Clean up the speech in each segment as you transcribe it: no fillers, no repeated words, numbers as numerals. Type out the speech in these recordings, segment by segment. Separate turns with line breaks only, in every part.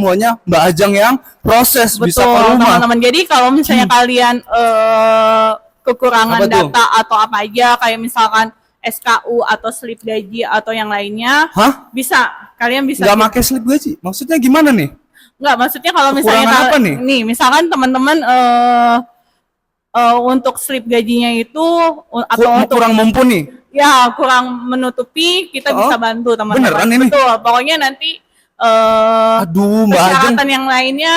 semuanya Mbak Ajeng yang proses.
Betul,
bisa ke rumah.
teman-teman. Jadi kalau misalnya kalian kekurangan data atau apa aja, kayak misalkan SKU atau slip gaji atau yang lainnya, kalian bisa
nggak pakai slip gaji. Maksudnya gimana nih?
Nggak, maksudnya kalau misalnya
apa nih?
Misalkan teman-teman untuk slip gajinya itu atau
kurang mumpuni.
Ya, kurang menutupi, kita bisa bantu teman-teman.
Beneran ini?
Betul, pokoknya nanti
Mbak Ajeng,
yang lainnya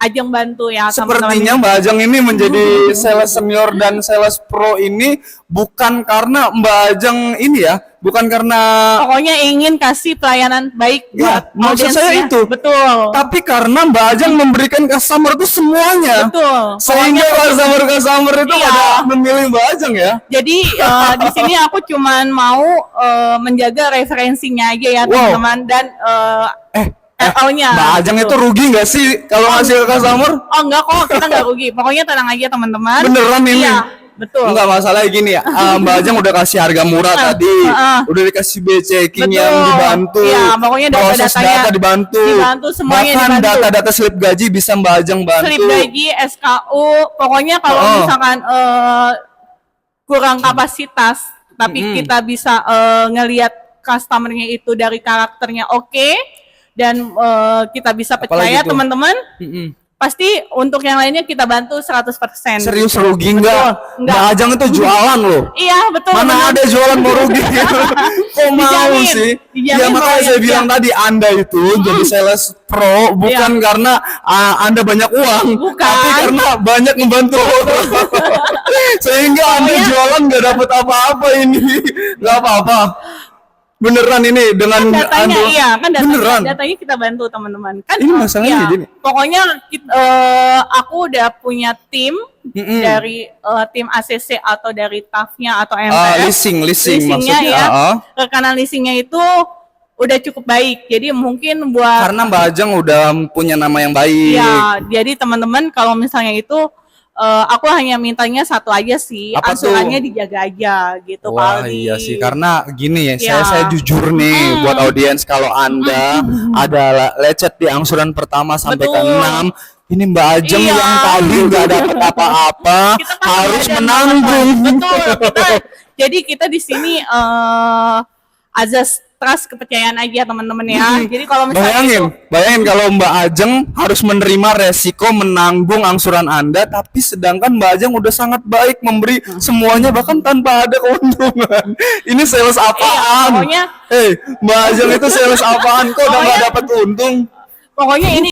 Ajeng bantu ya.
Sepertinya Mbak Ajeng ini menjadi sales senior dan sales pro ini bukan karena Mbak Ajeng ini ya, bukan karena
pokoknya ingin kasih pelayanan baik buat
maksud saya itu.
Betul.
Tapi karena Mbak Ajeng memberikan customer itu semuanya.
Betul.
Sehingga customer itu pada memilih Mbak Ajeng ya.
Jadi di sini aku cuman mau menjaga referensinya aja ya teman-teman, dan
Mbak Ajeng itu rugi nggak sih kalau ngasih ke customer?
Oh enggak kok, kita nggak rugi. Pokoknya tenang aja teman-teman.
Beneran ini?
Iya, betul.
Enggak masalah gini ya. Mbak Ajeng udah kasih harga murah tadi, udah dikasih checking yang dibantu.
Iya, pokoknya
data dibantu.
Semuanya
bahkan data-data slip gaji bisa Mbak Ajeng bantu.
Slip gaji, SKU, pokoknya kalau misalkan kurang kapasitas, tapi kita bisa ngelihat customernya itu dari karakternya dan kita bisa percaya teman-teman, pasti untuk yang lainnya kita bantu 100%.
Serius rugi enggak? Mbak Ajeng itu jualan loh.
Iya betul.
Mana ada jualan mau rugi? Kok mau sih? Ya makanya saya bilang tadi Anda itu jadi sales pro bukan karena Anda banyak uang, tapi karena banyak membantu. Sehingga Anda jualan nggak dapat apa-apa ini. Nggak apa-apa. Beneran ini dengan
datanya
beneran.
Datanya kita bantu teman-teman. Kan
ini masalahnya gini.
Pokoknya aku udah punya tim dari tim ACC atau dari TAF-nya atau MTF. Leasingnya ya. Rekanan leasingnya itu udah cukup baik. Jadi mungkin
karena Mbak Ajeng udah punya nama yang baik.
Ya, jadi teman-teman kalau misalnya itu aku hanya mintanya satu aja sih, angsurannya dijaga aja gitu.
Wah iya sih, karena gini ya, saya jujur nih buat audiens, kalau Anda ada lecet di angsuran pertama sampai ke 6, ini Mbak Ajeng yang tadi nggak dapat apa-apa harus menanggung.
Betul. Jadi kita di sini azas trust, kepercayaan aja teman-teman ya. Jadi kalau misalnya
bayangin kalau Mbak Ajeng harus menerima resiko menanggung angsuran Anda, tapi sedangkan Mbak Ajeng udah sangat baik memberi semuanya bahkan tanpa ada keuntungan. Ini sales apaan? Mbak Ajeng itu sales apaan kok udah nggak dapat untung?
Pokoknya ini